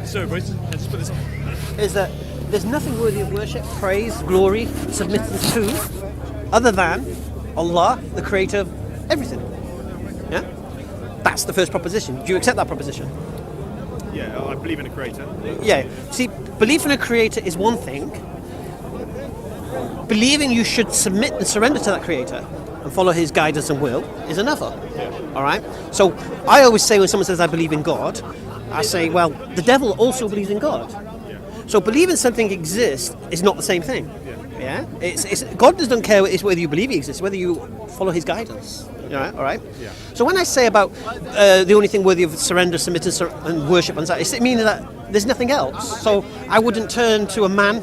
Sorry, boys. Let's put this on. Is that there's nothing worthy of worship, praise, glory, submittance to, other than Allah, the creator of everything. Yeah? That's the first proposition. Do you accept that proposition? Yeah, I believe in a creator. Yeah. See, belief in a creator is one thing. Believing you should submit and surrender to that creator and follow his guidance and will is another. Yeah. All right? So I always say when someone says I believe in God, I say, well, the devil also believes in God. Yeah. So believing something exists is not the same thing. Yeah? It's God doesn't care whether you believe he exists, whether you follow his guidance. All right? Yeah. So when I say about the only thing worthy of surrender, submittance, and worship, and it means that there's nothing else. So I wouldn't turn to a man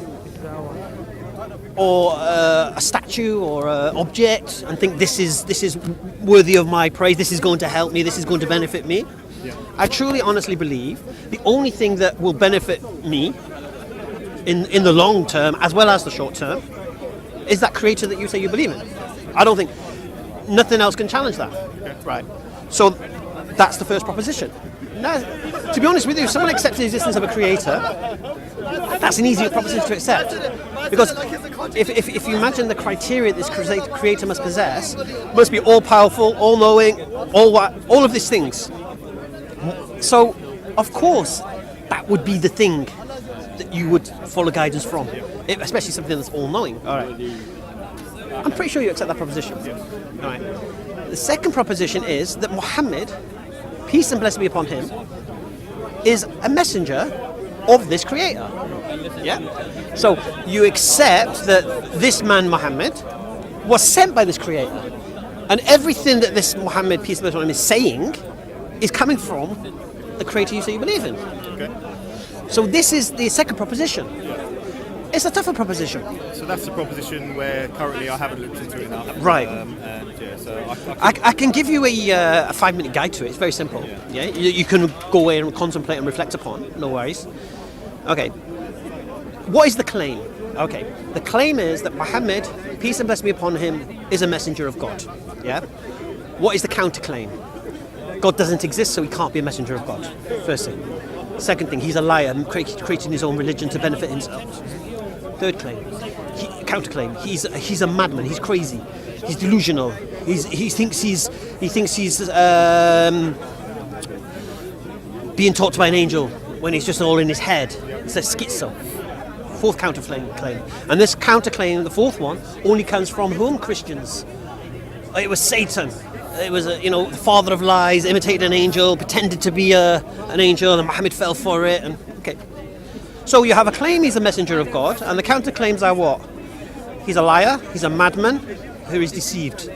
or a statue or an object and think this is worthy of my praise. This is going to help me. This is going to benefit me. Yeah. I truly, honestly believe the only thing that will benefit me in the long term as well as the short term is that creator that you say you believe in. I don't think nothing else can challenge that. Okay. Right. So that's the first proposition. Now, to be honest with you, if someone accepts the existence of a creator, that's an easier proposition to accept. Because if you imagine the criteria this creator must possess, must be all-powerful, all-knowing, all of these things. So, of course, that would be the thing that you would follow guidance from, especially something that's all-knowing. All right. I'm pretty sure you accept that proposition. All right. The second proposition is that Muhammad, peace and blessing be upon him, is a messenger of this creator. Yeah? So you accept that this man Muhammad was sent by this creator. And everything that this Muhammad, peace and blessing be upon him, is saying is coming from the creator you say you believe in. Okay. So this is the second proposition. It's a tougher proposition. So that's the proposition where currently I haven't looked into it now. Right. And yeah, so I can give you a 5-minute guide to it. It's very simple. Yeah. You can go away and contemplate and reflect upon. No worries. Okay. What is the claim? Okay. The claim is that Muhammad, peace and blessing be upon him, is a messenger of God. Yeah. What is the counterclaim? God doesn't exist, so he can't be a messenger of God. First thing. Second thing, he's a liar, creating his own religion to benefit himself. Third claim, counterclaim. He's a madman. He's crazy. He's delusional. He thinks he's being taught by an angel when he's just all in his head. It's a schizo. Fourth counterclaim, and this counterclaim, the fourth one, only comes from whom? Christians. It was Satan. It was the father of lies, imitated an angel, pretended to be an angel, and Muhammad fell for it. And okay. So you have a claim he's a messenger of God, and the counterclaims are what? He's a liar, he's a madman who is deceived,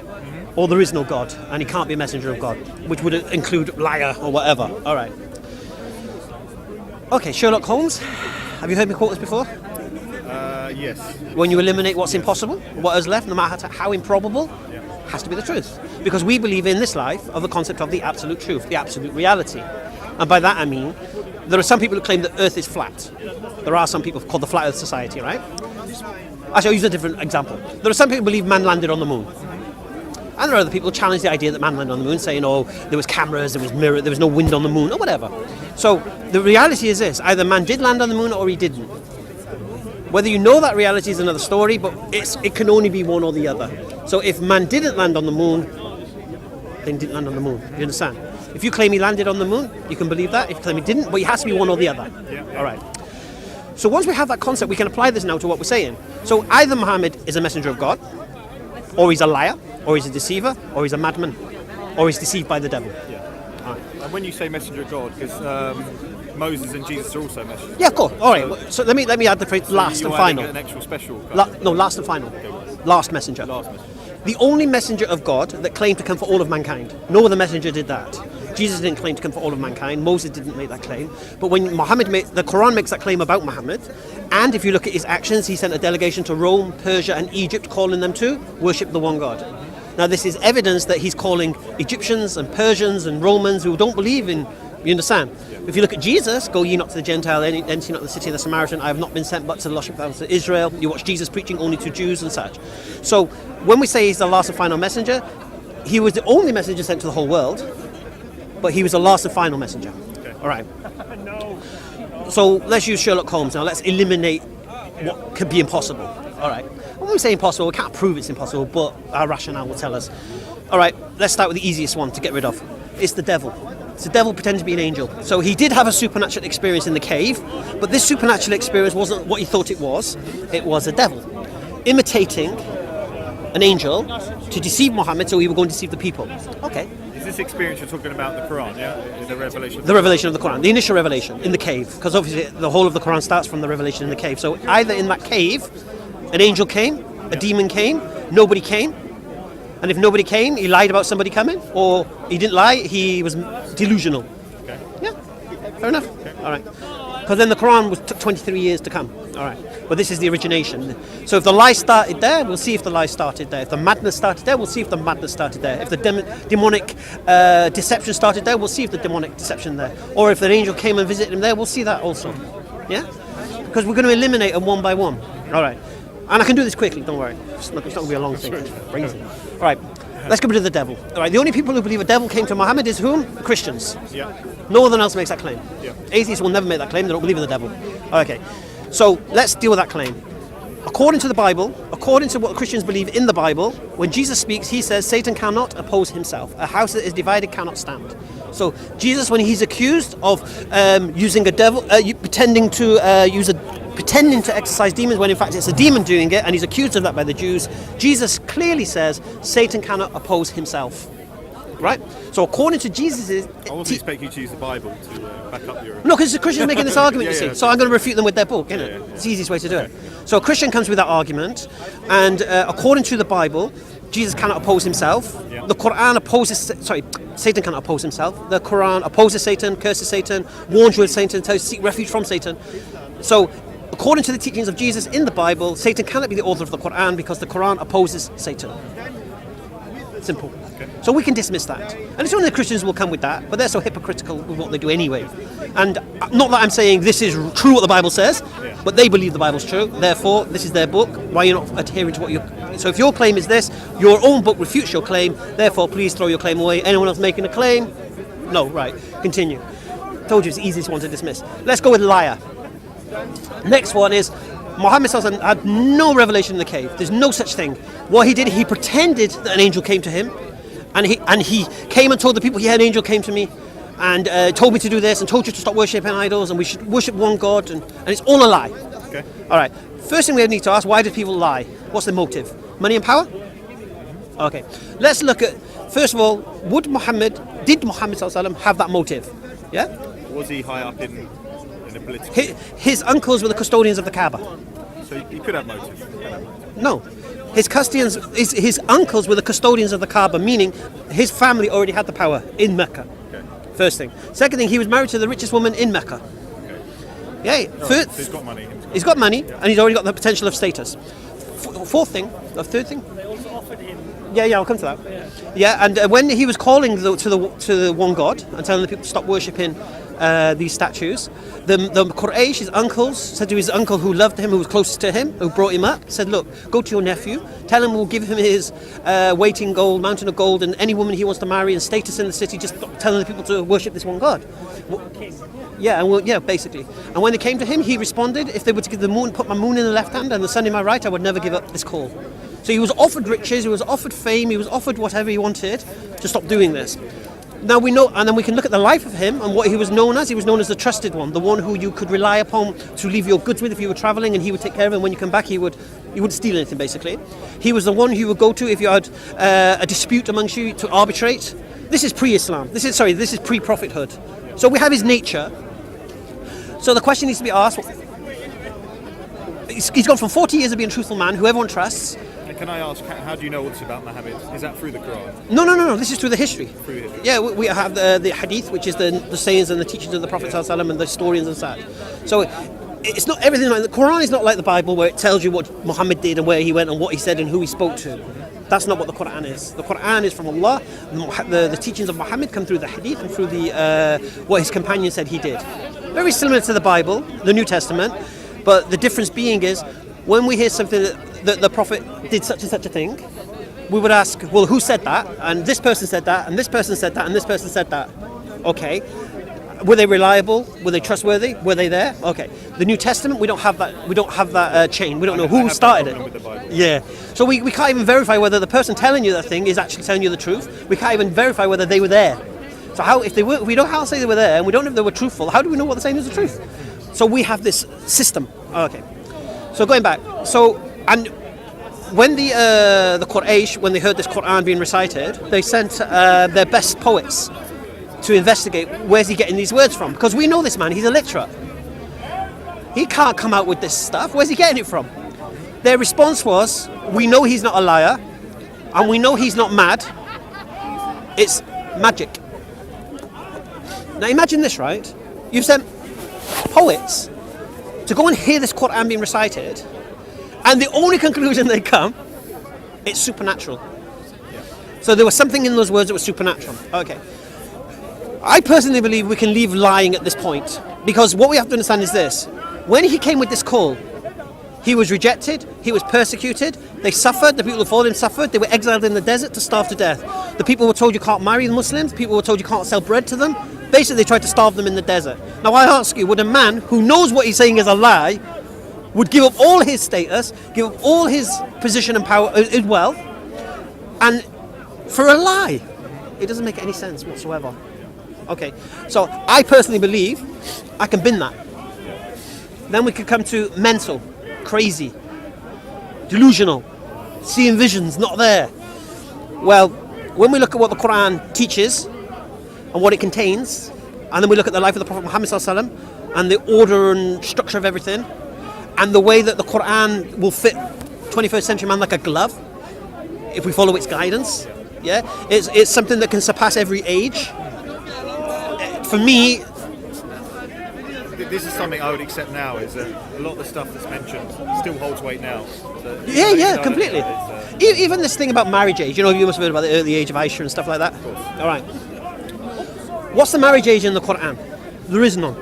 or there is no God, and he can't be a messenger of God, which would include liar or whatever. All right. Okay, Sherlock Holmes. Have you heard me quote this before? yes. When you eliminate what's impossible, what is left, no matter how improbable, has to be the truth. Because we believe in this life of the concept of the absolute truth, the absolute reality. And by that I mean, there are some people who claim that Earth is flat. There are some people called the Flat Earth Society, right? Actually, I'll use a different example. There are some people who believe man landed on the moon. And there are other people who challenge the idea that man landed on the moon, saying, oh, there was cameras, there was mirror, there was no wind on the moon, or whatever. So the reality is this, either man did land on the moon or he didn't. Whether you know that reality is another story, but it can only be one or the other. So if man didn't land on the moon, then he didn't land on the moon. You understand? If you claim he landed on the moon, you can believe that. If you claim he didn't, but it has to be one or the other. All right. So once we have that concept, we can apply this now to what we're saying. So either Muhammad is a messenger of God, or he's a liar, or he's a deceiver, or he's a madman, or he's deceived by the devil. All right. And when you say messenger of God, because Moses and Jesus are also messengers. Yeah, of course. All right. So let me add the phrase last and final. An actual special. Last and final. Last messenger. The only messenger of God that claimed to come for all of mankind. No other messenger did that. Jesus didn't claim to come for all of mankind. Moses didn't make that claim. But when the Quran makes that claim about Muhammad, and if you look at his actions, he sent a delegation to Rome, Persia, and Egypt, calling them to worship the one God. Now, this is evidence that he's calling Egyptians and Persians and Romans who don't believe in. You understand? If you look at Jesus, go ye not to the Gentile, enter not the city of the Samaritan, I have not been sent but to the lost sheep of Israel. You watch Jesus preaching only to Jews and such. So when we say he's the last and final messenger, he was the only messenger sent to the whole world, but he was the last and final messenger. Okay. All right. So let's use Sherlock Holmes now. Let's eliminate what could be impossible. All right. When we say impossible, we can't prove it's impossible, but our rationale will tell us. All right, let's start with the easiest one to get rid of. It's the devil. It's the devil pretending to be an angel. So he did have a supernatural experience in the cave, but this supernatural experience wasn't what he thought it was. It was a devil imitating an angel to deceive Muhammad, so he would go and deceive the people. Okay. Is this experience you're talking about the Quran, yeah? The revelation? The revelation of the Quran, the initial revelation in the cave, because obviously the whole of the Quran starts from the revelation in the cave. So either in that cave, an angel came, a demon came, nobody came, and if nobody came, he lied about somebody coming, or he didn't lie, he was delusional. Okay. Yeah, fair enough. Okay. All right. Because then the Quran took 23 years to come. All right. But this is the origination. So if the lie started there, we'll see if the lie started there. If the madness started there, we'll see if the madness started there. If the demonic deception started there, we'll see if the demonic deception there. Or if an angel came and visited him there, we'll see that also. Yeah? Because we're going to eliminate them one by one. All right. And I can do this quickly, don't worry. It's not going to be a long thing. Crazy. All right. Let's get rid of the devil. All right. The only people who believe a devil came to Muhammad is whom? Christians. Yeah. No one else makes that claim. Yeah. Atheists will never make that claim. They don't believe in the devil. Okay. So let's deal with that claim. According to the Bible, according to what Christians believe in the Bible, when Jesus speaks, he says Satan cannot oppose himself. A house that is divided cannot stand. So Jesus, when he's accused of using a devil, pretending to exercise demons, when in fact it's a demon doing it, and he's accused of that by the Jews, Jesus clearly says Satan cannot oppose himself. Right? So according to Jesus' I wasn't expecting you to use the Bible to back up your... No, because the Christians are making this argument, you see. Yeah. So I'm going to refute them with their book, isn't it? It's the easiest way to do it. So a Christian comes with that argument, and according to the Bible, Jesus cannot oppose himself. Yeah. The Quran opposes... Satan cannot oppose himself. The Quran opposes Satan, curses Satan, warns you of Satan, tells you to seek refuge from Satan. So according to the teachings of Jesus in the Bible, Satan cannot be the author of the Quran because the Quran opposes Satan. Simple. Okay. So we can dismiss that. And it's only the Christians will come with that, but they're so hypocritical with what they do anyway. And not that I'm saying this is true what the Bible says, but they believe the Bible's true. Therefore, this is their book. Why are you not adhering to what you... So if your claim is this, your own book refutes your claim, therefore please throw your claim away. Anyone else making a claim? No, right. Continue. Told you it's the easiest one to dismiss. Let's go with liar. Next one is Muhammad had no revelation in the cave. There's no such thing. What he did, he pretended that an angel came to him, and he came and told the people, an angel came to me and told me to do this and told you to stop worshipping idols and we should worship one God, and it's all a lie. Okay. All right. First thing we need to ask, why do people lie? What's the motive? Money and power? Okay. Let's look at, first of all, did Muhammad ﷺ have that motive? Yeah? Was he high up in a political... His uncles were the custodians of the Kaaba. So he could have motive. No. His uncles were the custodians of the Kaaba, meaning his family already had the power in Mecca. Okay. First thing. Second thing, he was married to the richest woman in Mecca. Okay. Yeah. So he's got money. He's got money, and he's already got the potential of status. Third thing. They also offered him. Yeah, I'll come to that. Yeah, and when he was calling to the one God and telling the people to stop worshipping these statues, the Quraysh, his uncles, said to his uncle who loved him, who was closest to him, who brought him up, said, look, go to your nephew, tell him we'll give him his weight in gold, mountain of gold, and any woman he wants to marry and status in the city, just stop telling the people to worship this one God. Basically. And when they came to him, he responded, if they were to give the moon, put my moon in the left hand and the sun in my right, I would never give up this call. So he was offered riches, he was offered fame, he was offered whatever he wanted to stop doing this. Now we know, and then we can look at the life of him and what he was known as. He was known as the trusted one, the one who you could rely upon to leave your goods with if you were travelling, and he would take care of it. When you come back, he wouldn't steal anything, basically. He was the one who you would go to if you had a dispute amongst you to arbitrate. This is pre-Islam. This is pre-prophethood. So we have his nature. So the question needs to be asked, he's gone from 40 years of being a truthful man, who everyone trusts. And can I ask, how do you know all this about Muhammad? Is that through the Quran? No. This is through the history. Through history. Yeah, we have the hadith, which is the sayings and the teachings of the Prophet ﷺ and the historians and such. So it's not everything like the Quran is not like the Bible where it tells you what Muhammad did and where he went and what he said and who he spoke to. That's not what the Quran is. The Quran is from Allah. The teachings of Muhammad come through the hadith and through the what his companion said he did. Very similar to the Bible, the New Testament, but the difference being is when we hear something that the Prophet did such and such a thing, we would ask, well, who said that? And this person said that, and this person said that, and this person said that. Okay. Were they reliable? Were they trustworthy? Were they there? Okay. The New Testament, we don't have that. We don't have that chain. We don't know who started it. With the Bible. Yeah. So we can't even verify whether the person telling you that thing is actually telling you the truth. We can't even verify whether they were there. So how, if we don't how to say they were there, and we don't know if they were truthful, how do we know what they're saying is the truth? So we have this system. Okay. So going back. So and when the Quraysh, when they heard this Quran being recited, they sent their best poets to investigate where's he getting these words from, because we know this man, he's illiterate. He can't come out with this stuff. Where's he getting it from? Their response was, we know he's not a liar, and we know he's not mad. It's magic. Now imagine this, right? You've sent poets to go and hear this Quran being recited, and the only conclusion they come, it's supernatural. So there was something in those words that was supernatural. Okay. I personally believe we can leave lying at this point, because what we have to understand is this. When he came with this call, he was rejected, he was persecuted, they suffered, the people who followed him suffered, they were exiled in the desert to starve to death. The people were told you can't marry the Muslims, people were told you can't sell bread to them. Basically, they tried to starve them in the desert. Now I ask you, would a man who knows what he's saying is a lie, would give up all his status, give up all his position and power, his wealth, and for a lie? It doesn't make any sense whatsoever. Okay, so I personally believe I can bin that. Then we could come to mental, crazy, delusional, seeing visions, not there. Well, when we look at what the Quran teaches and what it contains, and then we look at the life of the Prophet Muhammad ﷺ and the order and structure of everything, and the way that the Quran will fit 21st century man like a glove, if we follow its guidance, yeah, it's something that can surpass every age. For me, this is something I would accept now, is that a lot of the stuff that's mentioned still holds weight now. So, yeah, completely. Even this thing about marriage age, you know, you must have heard about the early age of Aisha and stuff like that. All right. What's the marriage age in the Quran? There is none.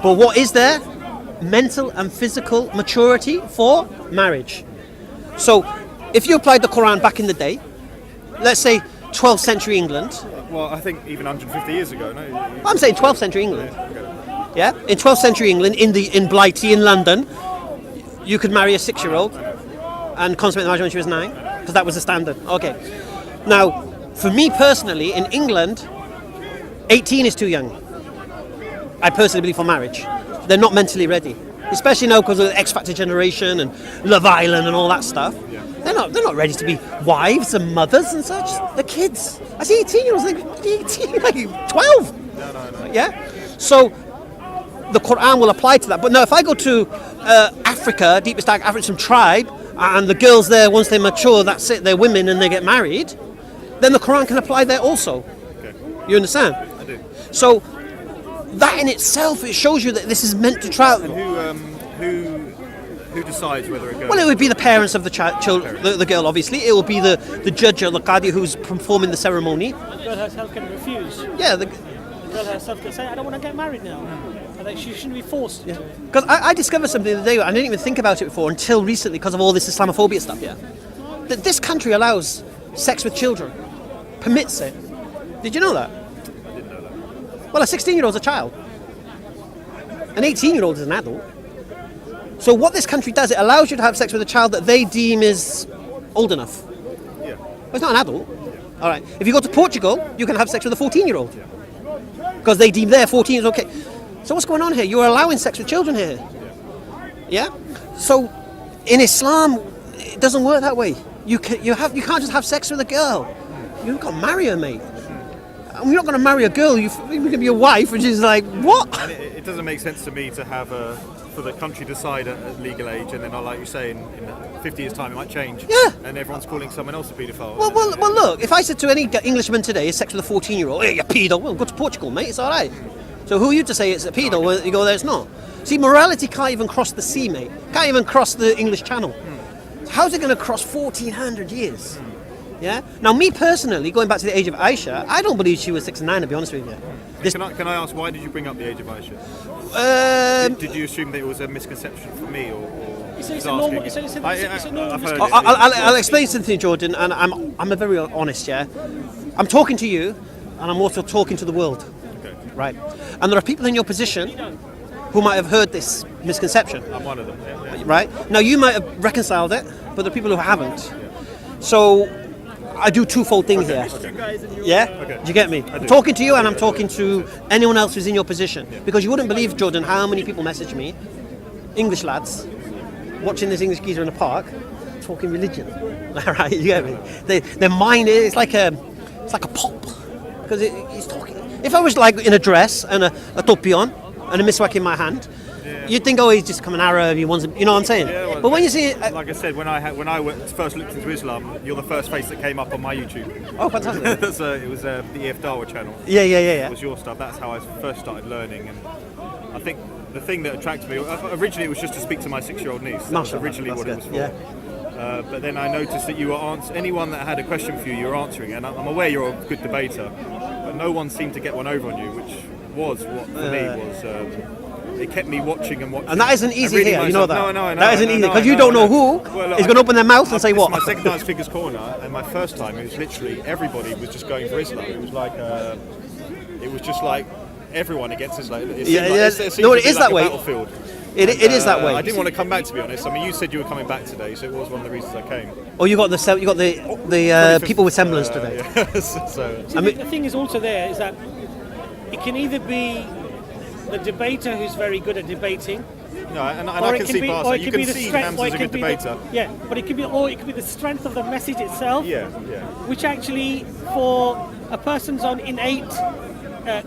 But what is there? Mental and physical maturity for marriage. So, if you applied the Quran back in the day, let's say 12th century England. Well, I think even 150 years ago, no? I'm saying 12th century England. Yeah, in 12th century England, in Blighty, in London, you could marry a 6-year-old and consummate the marriage when she was 9, because that was the standard. Okay. Now, for me personally, in England, 18 is too young. I personally believe for marriage. They're not mentally ready, especially now because of the X Factor generation and Love Island and all that stuff. Yeah. They're not ready to be wives and mothers and such. They're kids. I see 18-year-olds like 18, like 12. No. Yeah. So the Quran will apply to that. But now, if I go to Africa, deepest dark African, some tribe, and the girls there, once they mature, that's it, they're women and they get married, then the Quran can apply there also. Okay. You understand? I do. So that in itself, it shows you that this is meant to travel. And who decides whether it goes? Well, it would be the parents of the child, the girl, obviously. It will be the judge or the qadi who's performing the ceremony. The girl herself can refuse. Yeah, the girl herself can say, I don't want to get married now. And like, she shouldn't be forced to. Because I discovered something the other day, I didn't even think about it before until recently because of all this Islamophobia stuff, yeah. That this country allows sex with children, permits it. Did you know that? I didn't know that. Well, a 16-year-old's a child. An 18-year-old is an adult. So what this country does, it allows you to have sex with a child that they deem is old enough. Yeah. Well, it's not an adult. Yeah. All right. If you go to Portugal, you can have sex with a 14-year-old. Because they deem their 14 is okay. So what's going on here? You're allowing sex with children here. Yeah? So in Islam, it doesn't work that way. You can't just have sex with a girl. You've got to marry her, mate. And you're not going to marry a girl, you're going to be a wife, which is like, what? And it doesn't make sense to me to have for the country decide at legal age, and then, like you say, in 50 years' time it might change. Yeah. And everyone's calling someone else a paedophile. Well, look, if I said to any Englishman today, sex with a 14-year-old, hey, you're pedo, well, go to Portugal, mate, it's all right. So who are you to say it's a pedo when you go there, it's not? See, morality can't even cross the sea, mate. Can't even cross the English Channel. How's it going to cross 1,400 years? Yeah. Now, me personally, going back to the age of Aisha, I don't believe she was 6 and 9. To be honest with you. Can I ask, why did you bring up the age of Aisha? Did you assume that it was a misconception for me, or? It's a normal. It's a normal. I'll explain something, Jordan, and I'm a very honest. Yeah. I'm talking to you, and I'm also talking to the world. Okay. right? And there are people in your position who might have heard this misconception. I'm one of them. Yeah. Right? Now, you might have reconciled it, but there are people who haven't. So, I do twofold thing here. Yeah? Okay. Do you get me? I'm talking to you and I'm talking to anyone else who's in your position. Because you wouldn't believe, Jordan, how many people message me, English lads, watching this English geezer in the park, talking religion. Right? You get me? Their mind is like a pop. Because he's talking. If I was like in a dress and a topion and a miswak in my hand, you'd think, oh, he's just come an Arab, he wants, you know what I'm saying? Yeah, well, but when you see it, like I said, when I first looked into Islam, you're the first face that came up on my YouTube. oh, fantastic. It was the Dawah channel. Yeah. It was your stuff. That's how I first started learning, and I think the thing that attracted me originally it was just to speak to my 6-year-old niece. That was originally what it was for. Yeah. But then I noticed that you were anyone that had a question for you, you were answering, and I'm aware you're a good debater, but no one seemed to get one over on you, which was what for me was. It kept me watching and watching. And that isn't easy here, you know that. No. That isn't easy, because you don't know who is going to open their mouth and say what. This is my second time at Figures Corner, and my first time, it was literally everybody was just going for Islam. It was like, everyone against Islam. It is that way. Battlefield. It is that way. I didn't want to come back, to be honest. I mean, you said you were coming back today, so it was one of the reasons I came. Oh, you got the people with semblance today. Yeah. So, the thing is also there is that it can either be the debater who's very good at debating. No, and I can see Barca. You can see Hamza's a good debater. But it could be the strength of the message itself. Yeah. Which actually, for a person's own innate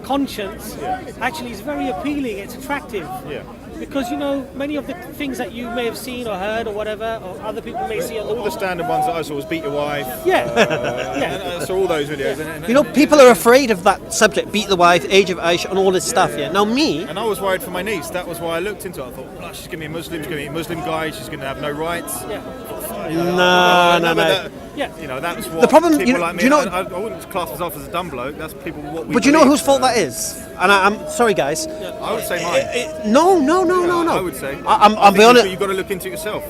conscience, actually is very appealing. It's attractive. Yeah. Because many of the things that you may have seen or heard or whatever, or other people may see. All the standard ones that I saw was beat your wife. Yeah. And I saw all those videos. People are afraid of that subject, beat the wife, age of Aisha, and all this stuff. Yeah. Now me. And I was worried for my niece. That was why I looked into it. I thought, she's going to be a Muslim. She's going to be a Muslim guy. She's going to have no rights. No. That's what the problem. People like me, do you know? I wouldn't class myself as a dumb bloke. That's people. What we. But do you know whose fault that is? And I'm sorry, guys. I would say mine. No. I would say. I'll be honest. You've got to look into it yourself.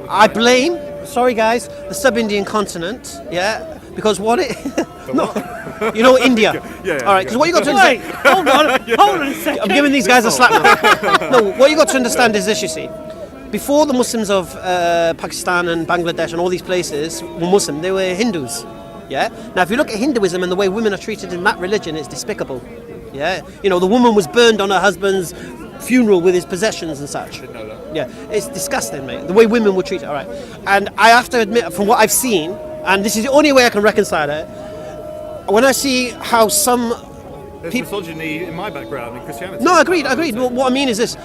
I blame. Sorry, guys. The sub-Indian continent. Yeah. Because what it. India. Yeah. All right. Because what you got to understand. Hold on a second. I'm giving these guys a slap now. No. What you got to understand is this. You see. Before the Muslims of Pakistan and Bangladesh and all these places were Muslim, they were Hindus. Yeah. Now, if you look at Hinduism and the way women are treated in that religion, it's despicable. Yeah. The woman was burned on her husband's funeral with his possessions and such. Didn't know that. Yeah. It's disgusting, mate. The way women were treated. All right. And I have to admit, from what I've seen, and this is the only way I can reconcile it, when I see how some There's misogyny in my background in Christianity. No, agreed. What I mean is this.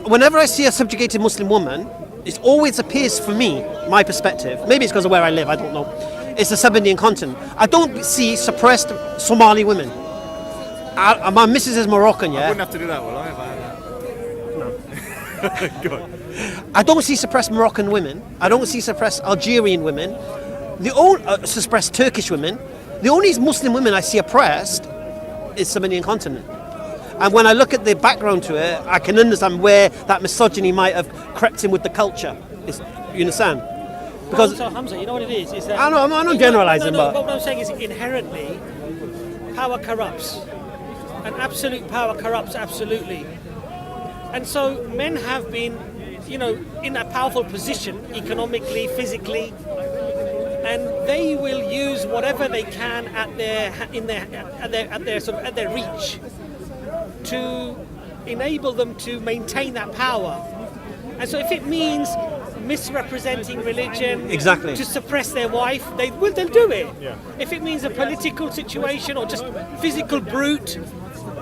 Whenever I see a subjugated Muslim woman, it always appears for me, my perspective, maybe it's because of where I live, I don't know, it's the sub-Indian continent. I don't see suppressed Somali women. My missus is Moroccan, yeah? I wouldn't have to do that, will I? No. Good. I don't see suppressed Moroccan women. I don't see suppressed Algerian women. Suppressed Turkish women. The only Muslim women I see oppressed is sub-Indian continent. And when I look at the background to it, I can understand where that misogyny might have crept in with the culture. You understand? Because so Hamza, you know what it is? That I'm not generalising, but what I'm saying is inherently, power corrupts, and absolute power corrupts absolutely. And so men have been, in a powerful position economically, physically, and they will use whatever they can at their reach to enable them to maintain that power. And so if it means misrepresenting religion exactly to suppress their wife, they'll do it. Yeah. If it means a political situation or just physical brute,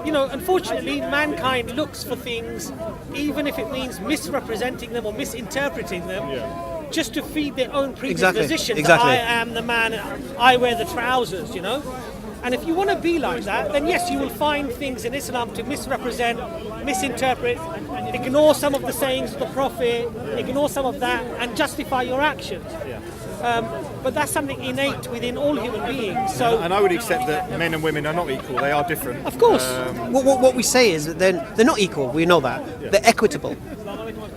unfortunately mankind looks for things, even if it means misrepresenting them or misinterpreting them, just to feed their own predisposition. Exactly. I am the man, I wear the trousers, And if you want to be like that, then yes, you will find things in Islam to misrepresent, misinterpret, ignore some of the sayings of the Prophet, ignore some of that, and justify your actions. But that's something innate within all human beings. So, and I would accept that men and women are not equal; they are different. Of course. What we say is that they're not equal. We know that. They're equitable.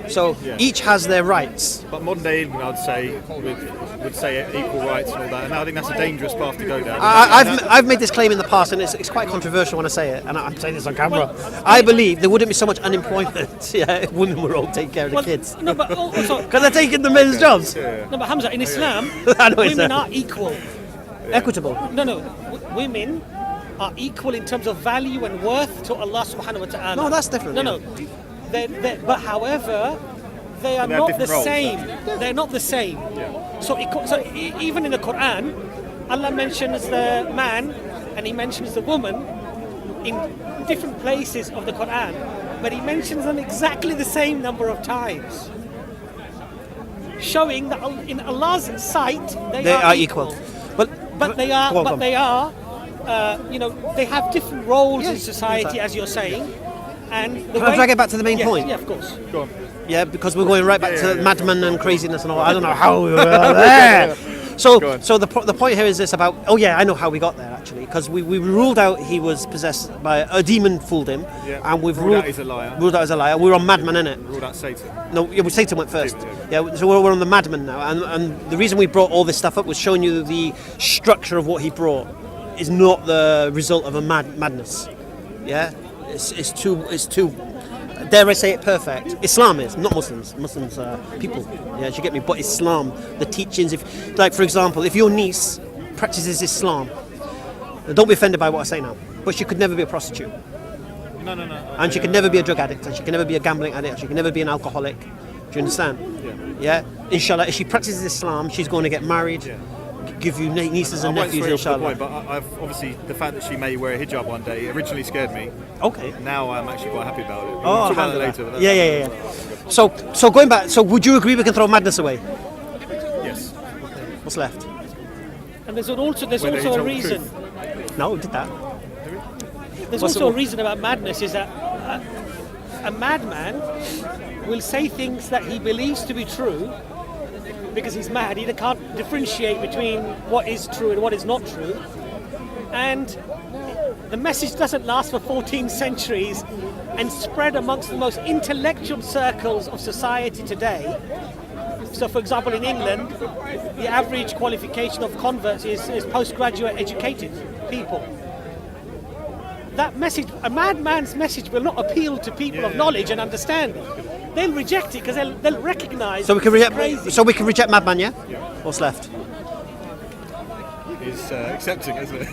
So each has their rights. But modern day England, I'd say, with would say equal rights and all that, and I think that's a dangerous path to go down. I've made this claim in the past, and it's quite controversial when I say it, and I'm saying this on camera. I believe there wouldn't be so much unemployment if women were all taking care of the kids. No, but also, Because they're taking the men's jobs. no, but Hamza, in Islam, I know women it's are equal. equitable. No, women are equal in terms of value and worth to Allah subhanahu wa ta'ala. No, that's different. No. But however, they are They have not the different roles. same. They're not the same. So even in the Quran, Allah mentions the man and He mentions the woman in different places of the Quran, but He mentions them exactly the same number of times, showing that in Allah's sight they are equal. But they are, they have different roles in society, as you're saying. And Can I drag it back to the main point? Yeah, of course. Go on. Yeah, because we're going right back to madmen and craziness and all. I don't know how we were there. So the point here is this about. Oh yeah, I know how we got there actually, because we ruled out he was possessed by a demon, fooled him, and we've Ruled out he's a liar. Ruled out as a liar. We're on madman, innit? Ruled out Satan. No, yeah, Satan went first. Satan, Yeah, so we're on the madman now, and the reason we brought all this stuff up was showing you the structure of what he brought is not the result of a madness. Yeah, it's too. Dare I say it, perfect. Islam is, not Muslims. Muslims are people. Yeah, you get me? But Islam, the teachings, for example, if your niece practices Islam, don't be offended by what I say now, but she could never be a prostitute. No. And she could never be a drug addict, and she can never be a gambling addict, she can never be an alcoholic. Do you understand? Yeah? Inshallah, if she practices Islam, she's going to get married, give you nieces and nephews, inshallah. But I've obviously, the fact that she may wear a hijab one day originally scared me. Okay. Now I'm actually quite happy about it. We'll Oh, talk about that alhamdulillah. later. But Yeah. So going back, so would you agree we can throw madness away? Yes. What's left? And there's also Whether he a told the reason. truth. No, we did that. There's What's also the- a reason about madness is that a madman will say things that he believes to be true because he's mad. He can't differentiate between what is true and what is not true. And the message doesn't last for 14 centuries and spread amongst the most intellectual circles of society today. So, for example, in England, the average qualification of converts is postgraduate educated people. That message, a madman's message, will not appeal to people of knowledge and understanding. They'll reject it because they'll recognise. So we can it's reject. crazy. So we can reject madman, yeah? What's left? Is accepting, isn't it?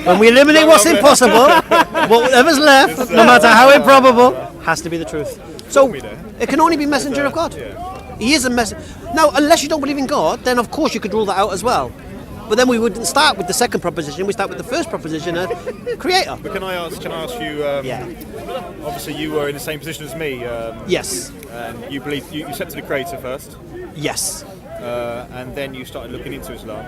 When we eliminate what's impossible, whatever's left, no matter how improbable, has to be the truth. So it can only be messenger of God. He is a messenger. Now, unless you don't believe in God, then of course you could rule that out as well. But then we wouldn't start with the second proposition. We start with the first proposition of creator. But can I ask you? Obviously, you were in the same position as me. Yes. And you believe you accepted the Creator first, Yes. and then you started looking into Islam.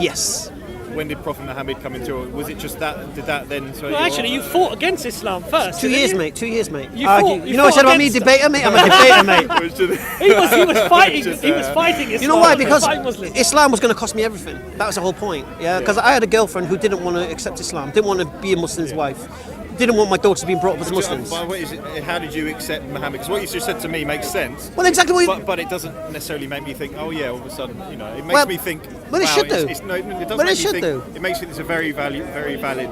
Yes. When did Prophet Muhammad come into? Or was it just that? Did that then? Well, actually, you fought against Islam first. 2 didn't years, you? mate. 2 years, mate. You You know what I said about me, debater, mate? I'm a debater, mate. He was fighting. He was fighting Islam. You know why? He was Because fighting Muslims. Islam was going to cost me everything. That was the whole point. Yeah. Because I had a girlfriend who didn't want to accept Islam, didn't want to be a Muslim's wife, didn't want my daughters being brought up as Muslims. How did you accept Muhammad? Because what you just said to me makes sense. Well, exactly what. But it doesn't necessarily make me think. Oh yeah, all of a sudden, it makes Well, me think. well, it wow, should do. No, it doesn't Well, make it me should think. do. It makes it. It's a very valid.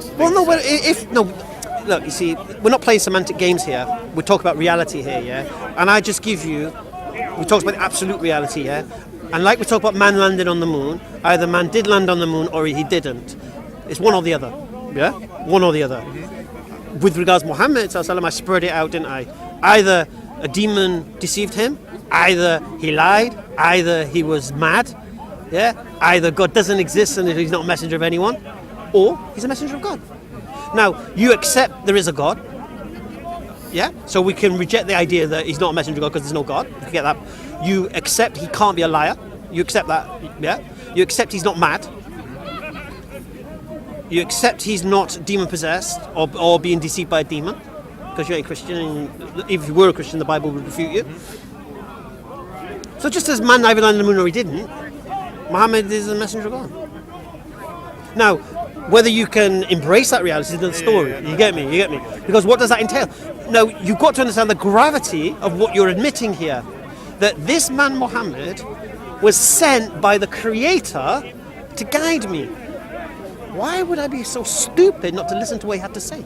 Thing Well, no. to Well, say. look, you see, we're not playing semantic games here. We talk about reality here, yeah. And I just give you. We talk about absolute reality, yeah. And like we talk about man landing on the moon, either man did land on the moon or he didn't. It's one or the other, yeah. One or the other. With regards to Muhammad, I spread it out, didn't I? Either a demon deceived him, either he lied, either he was mad, yeah? Either God doesn't exist and he's not a messenger of anyone, or he's a messenger of God. Now, you accept there is a God, yeah? So we can reject the idea that he's not a messenger of God because there's no God. You get that. You accept he can't be a liar. You accept that, yeah? You accept he's not mad. You accept he's not demon-possessed or being deceived by a demon, because you ain't Christian, and if you were a Christian, the Bible would refute you. So just as man either landed on the moon or he didn't, Muhammad is a messenger of God. Now, whether you can embrace that reality is another story. You get me? You get me? Because what does that entail? Now, you've got to understand the gravity of what you're admitting here. that this man Muhammad was sent by the Creator to guide me. Why would I be so stupid not to listen to what he had to say?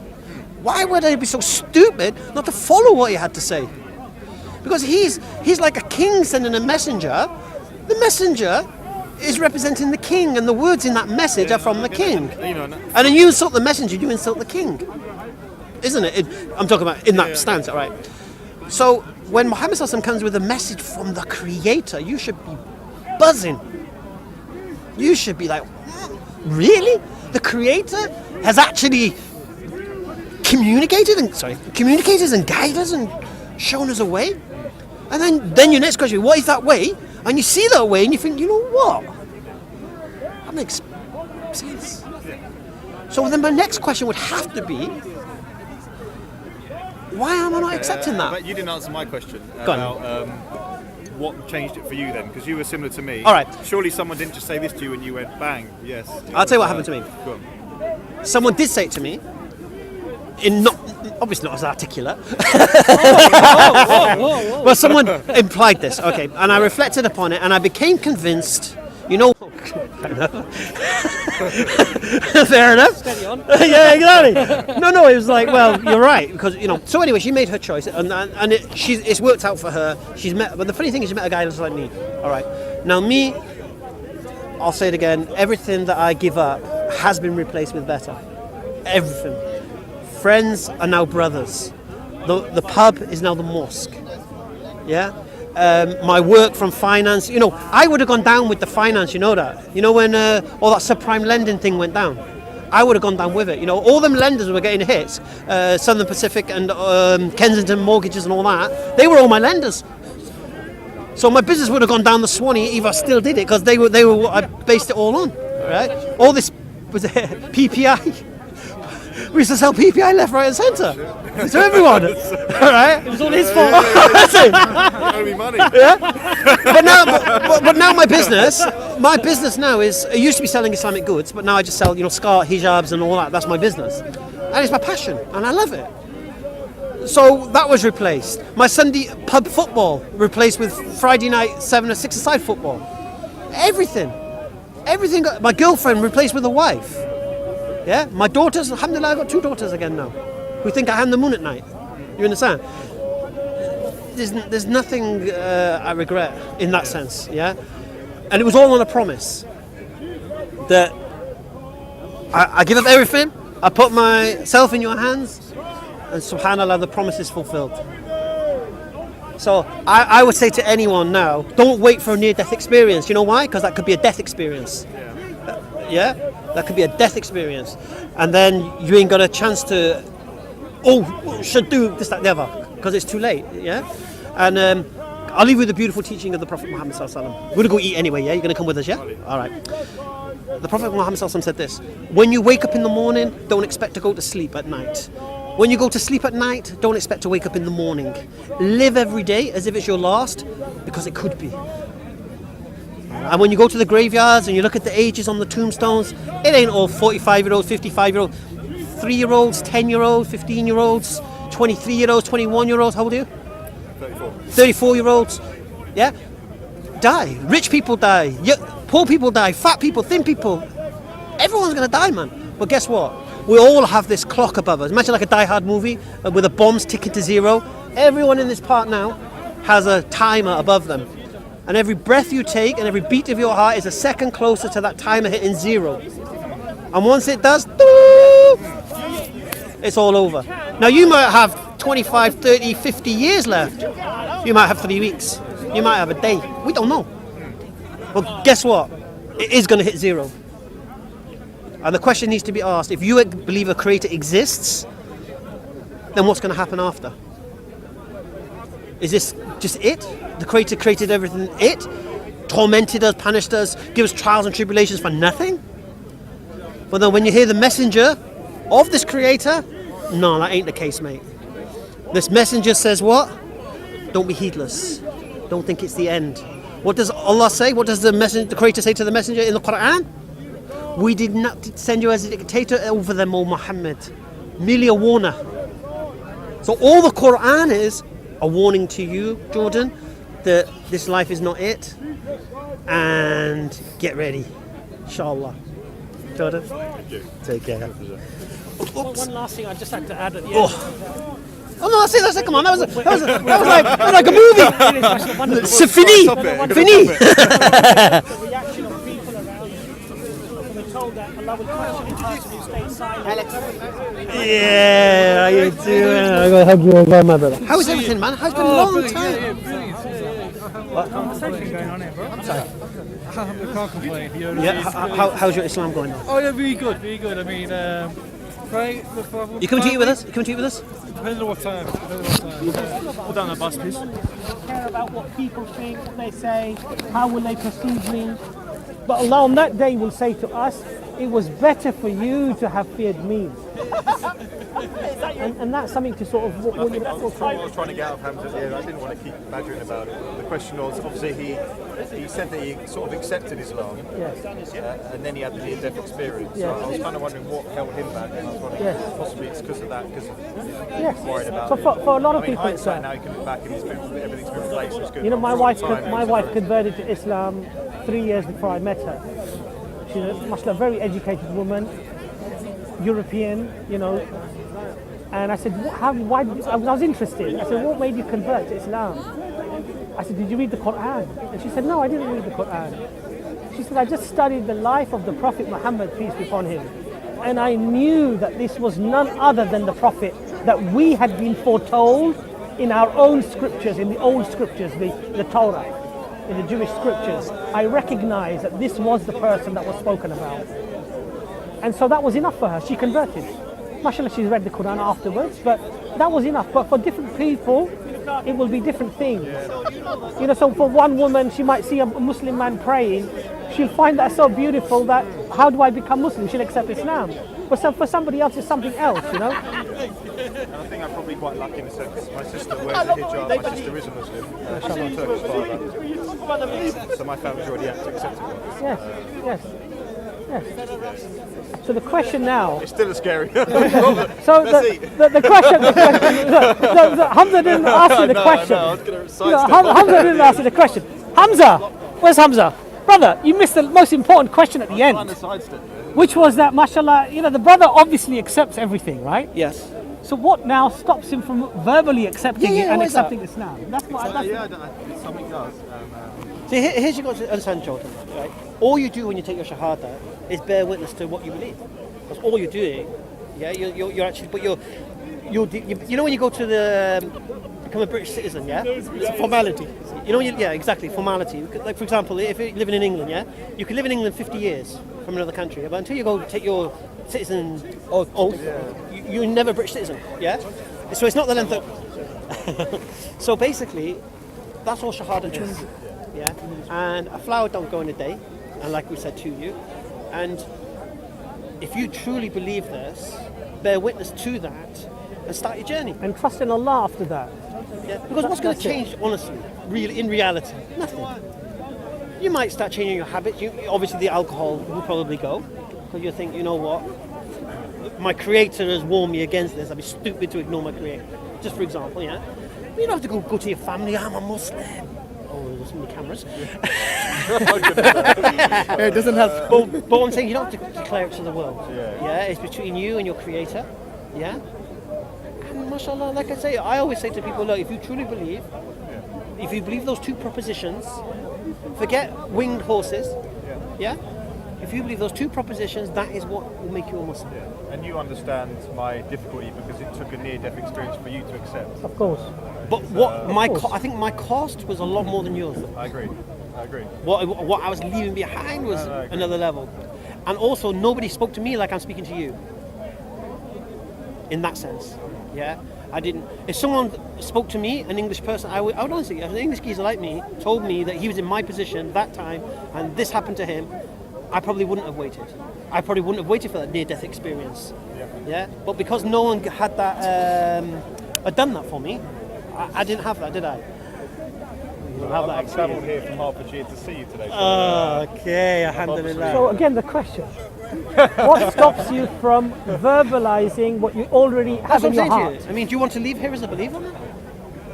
Why would I be so stupid not to follow what he had to say? Because he's like a king sending a messenger. The messenger is representing the king, and the words in that message are from the king. And then you insult the messenger, you insult the king. Isn't it? I'm talking about in that stance, all right? So when Muhammad Sallallahu Alaihi Wasallam comes with a message from the Creator, you should be buzzing. You should be like, really? The Creator has actually communicated and guided us and shown us a way? And then your next question, what is that way? And you see that way and you think, you know what? That makes sense. So then my next question would have to be, why am I not accepting that? But you didn't answer my question Go about what changed it for you then, because you were similar to me. All right. Surely someone didn't just say this to you and you went, bang, yes. I'll tell you what happened to me. Go on. Someone did say it to me, obviously not as articulate, but someone implied this, okay, and I reflected upon it and I became convinced, fair enough. Steady on. Yeah, exactly. No, it was like, well, you're right, because, so anyway, she made her choice, and it's worked out for her. But the funny thing is, she met a guy just like me, all right. Now me, I'll say it again, everything that I give up has been replaced with better. Everything. Friends are now brothers. The pub is now the mosque. Yeah? My work from finance, I would have gone down with the finance, you know that? When all that subprime lending thing went down? I would have gone down with it. All them lenders were getting hits, Southern Pacific and Kensington Mortgages and all that, they were all my lenders. So my business would have gone down the Swanee if I still did it, because they were what I based it all on, right? All this was PPI. We used to sell PPI left, right, and centre to everyone. All right, It was all his fault. that's it. You owe me money. Yeah. But now my business now is, it used to be selling Islamic goods, but now I just sell, scar, hijabs, and all that. That's my business, and it's my passion, and I love it. So that was replaced. My Sunday pub football replaced with Friday night 7 or 6-a-side football. Everything. My girlfriend replaced with a wife. Yeah, my daughters, alhamdulillah, I've got 2 daughters again now, who think I am the moon at night. You understand? There's nothing I regret in that sense, yeah? And it was all on a promise that I give up everything, I put myself in your hands, and subhanAllah, the promise is fulfilled. So I would say to anyone now, don't wait for a near-death experience. You know why? Because that could be a death experience. Yeah? That could be a death experience. And then you ain't got a chance to, should do this, that, the other, because it's too late, yeah? And I'll leave you with the beautiful teaching of the Prophet Muhammad Sallallahu Alaihi Wasallam. We're going to go eat anyway, yeah? You're going to come with us, yeah? All right. The Prophet Muhammad Sallallahu Alaihi Wasallam said this: when you wake up in the morning, don't expect to go to sleep at night. When you go to sleep at night, don't expect to wake up in the morning. Live every day as if it's your last, because it could be. And when you go to the graveyards and you look at the ages on the tombstones, it ain't all 45-year-olds, 55-year-olds, 3-year-olds, 10-year-olds, 15-year-olds, 23-year-olds, 21-year-olds. How old are you? 34. 34-year-olds. Yeah? Die. Rich people die. Poor people die. Fat people, thin people. Everyone's going to die, man. But guess what? We all have this clock above us. Imagine like a Die Hard movie with the bombs ticking to 0. Everyone in this part now has a timer above them. And every breath you take and every beat of your heart is a second closer to that timer hitting 0. And once it does, it's all over. Now you might have 25, 30, 50 years left. You might have 3 weeks. You might have a day. We don't know. But guess what? It is going to hit 0. And the question needs to be asked, if you believe a creator exists, then what's going to happen after? Is this just it? The creator created everything, tormented us, punished us, give us trials and tribulations for nothing? But then when you hear the messenger of this creator, no, that ain't the case, mate. This messenger says what? Don't be heedless. Don't think it's the end. What does Allah say? What does the creator say to the messenger in the Quran? We did not send you as a dictator over them, O Muhammad. Merely a warner. So all the Quran is a warning to you, Jordan, that this life is not it, and get ready, inshallah. Jordan, take care. One last thing I just had to add at the end. Oh no, that's it. Come on, that was like a movie. C'est fini. Fini. The reaction of people around you when we're told that Allah will question the person who stayed silent. Yeah, how you doing? I gotta hug you over, my brother. How is everything, man? How's it been a long time? What conversation going on here, bro? I'm sorry. I can't complain. Yeah, how's your Islam going on? Oh yeah, really good, really good. I mean, pray. You coming to eat with us? You coming to eat with us? Depending on what time. Pull down the bus, please. Care about what people think, what they say, how will they perceive me. But Allah on that day will say to us, it was better for you to have feared me. and that's something to sort of... I think that's what I was trying to get out of Hamza at the end. I didn't want to keep badgering about it. The question was, obviously, he said that he sort of accepted Islam, and then he had the near-death experience. So I was kind of wondering what held him back, and I was wondering possibly it's because of that, because he's worried about it. For a lot of people, it's now he can look back and everything's been replaced. It's good. You know, my wife converted to Islam 3 years before I met her. She's a very educated woman, European, you know. And I said, why? I was interested. I said, what made you convert to Islam? I said, did you read the Quran? And she said, no, I didn't read the Quran. She said, I just studied the life of the Prophet Muhammad, peace be upon him. And I knew that this was none other than the Prophet that we had been foretold in our own scriptures, in the old scriptures, the Torah, in the Jewish scriptures. I recognized that this was the person that was spoken about. And so that was enough for her. She converted. Mashallah, she's read the Quran afterwards, but that was enough. But for different people, it will be different things. You know, so for one woman, she might see a Muslim man praying. She'll find that so beautiful that, how do I become Muslim? She'll accept Islam. But so for somebody else, it's something else, you know? And I think I'm probably quite lucky in the sense my sister wears a hijab, my sister is a Muslim, she's a Turkish father. So my family's already accepted it. Yes. So the question now... It's still a scary... so the question... Hamza didn't ask you the question. I was going to Hamza didn't ask you the question. Hamza! Where's Hamza? Brother, you missed the most important question at the end. Which was that, mashallah, you know, the brother obviously accepts everything, right? Yes. So what now stops him from verbally accepting it and accepting Islam? That's what something does. See, here's you got to understand, Jordan, right? All you do when you take your Shahada is bear witness to what you believe. That's all you're doing. Yeah, you're actually, but you know when you go to become a British citizen, yeah? It's a formality. You know, yeah, exactly, formality. Like, for example, if you're living in England, yeah? You can live in England 50 years from another country, but until you go take your citizen oath, you're never a British citizen, yeah? So it's not the length of... So basically, that's all Shahada is, yeah? And a flower don't go in a day, and like we said to you, and if you truly believe this, bear witness to that, and start your journey. And trust in Allah after that. Yeah, because what's going to change, honestly, really, in reality? Nothing. You might start changing your habits. Obviously, the alcohol will probably go, because you think, you know what, my Creator has warned me against this. I'd be stupid to ignore my Creator. Just for example, yeah. You don't have to go to your family. I'm a Muslim. Oh, there's so many cameras. It doesn't help. But I'm saying you don't have to declare it to the world. Yeah, it's between you and your Creator. Yeah. And mashallah, like I say, I always say to people, look, if you truly believe, if you believe those two propositions, forget winged horses. Yeah. If you believe those two propositions, that is what will make you a Muslim. And you understand my difficulty because it took a near-death experience for you to accept. Of course. But I think my cost was a lot more than yours. I agree. What I was leaving behind was another level. And also, nobody spoke to me like I'm speaking to you. In that sense, yeah. I didn't. If someone spoke to me, an English person, I would honestly, if an English geezer like me told me that he was in my position that time and this happened to him, I probably wouldn't have waited. I probably wouldn't have waited for that near-death experience. Yeah. But because no one had that, had done that for me, I didn't have that, did I? I've travelled here from Hertfordshire to see you today. Okay, alhamdulillah. So again, the question: what stops you from verbalizing what you already have in your heart? I mean, do you want to leave here as a believer?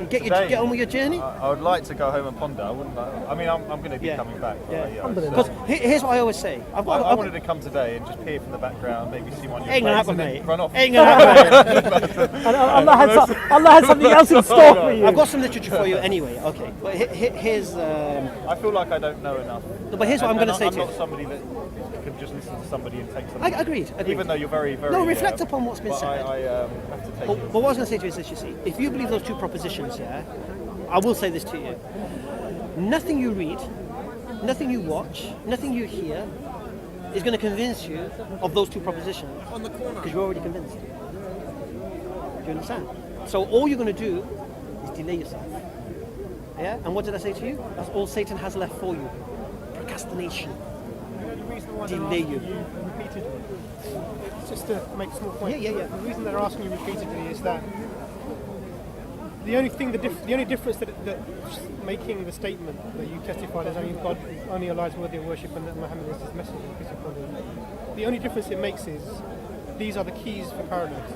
Get on with your journey. I would like to go home and ponder. I wouldn't. I mean, I'm going to be coming back. Because here's what I always say. I wanted to come today and just peer from the background, maybe see one of your Ain't gonna plays happen, and then mate. run off. Ain't gonna happen. Allah had something else in store for you. I've got some literature for you anyway. Okay, but here's. I feel like I don't know enough. No, but here's what I'm going to say to you. I'm not somebody that can just listen to somebody and take something. Agreed. Even though you're very, very. No, reflect upon what's been but said. I have to take. But what I was going to say to you is this: you see, if you believe those two propositions, I will say this to you: nothing you read, nothing you watch, nothing you hear is going to convince you of those two propositions. On the corner. Because you're already convinced. Do you understand? So all you're going to do is delay yourself. Yeah? And what did I say to you? That's all Satan has left for you. Procrastination. Delay you. Repeatedly. Just to make a small point. Yeah. The reason they're asking you repeatedly is that the only difference that making the statement that you testified as only Allah is worthy of worship and that Muhammad is his messenger, peace be upon him, the only difference it makes is these are the keys for paradise.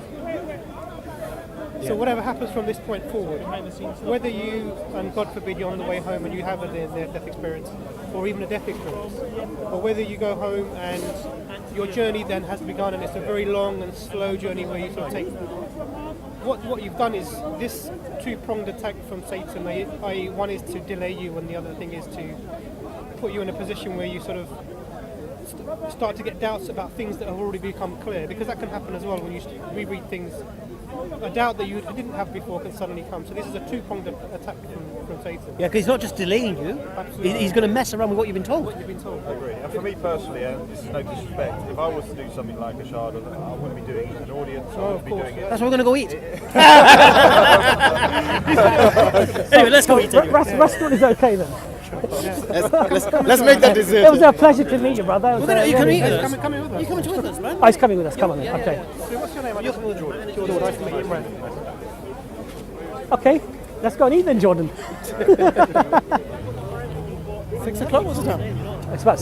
So whatever happens from this point forward, whether you, and God forbid you're on the way home and you have a near-death experience, or even a death experience, or whether you go home and your journey then has begun and it's a very long and slow journey where you sort of take, what you've done is this two-pronged attack from Satan, i.e. one is to delay you and the other thing is to put you in a position where you sort of start to get doubts about things that have already become clear, because that can happen as well when you reread things. A doubt that you didn't have before can suddenly come. So this is a two-pronged attack from Satan. Yeah, because he's not just delaying you. Absolutely. He's going to mess around with what you've been told. What you've been told. I agree. And for me personally, and this is no disrespect, if I was to do something like a shard, I wouldn't be doing it in an audience. I wouldn't be doing it. That's why we're going to go eat. Anyway, let's go eat. Restaurant is okay then. Let's make that dessert. It was a pleasure to meet you, brother. You can eat with us. Come with us. You coming with us, man? Oh, he's coming with us. Come on then. Yeah, Okay. So what's your name? Jordan. Nice to meet you, Imran. Okay. Let's go and eat then, Jordan. 6 o'clock, what's the time? It's about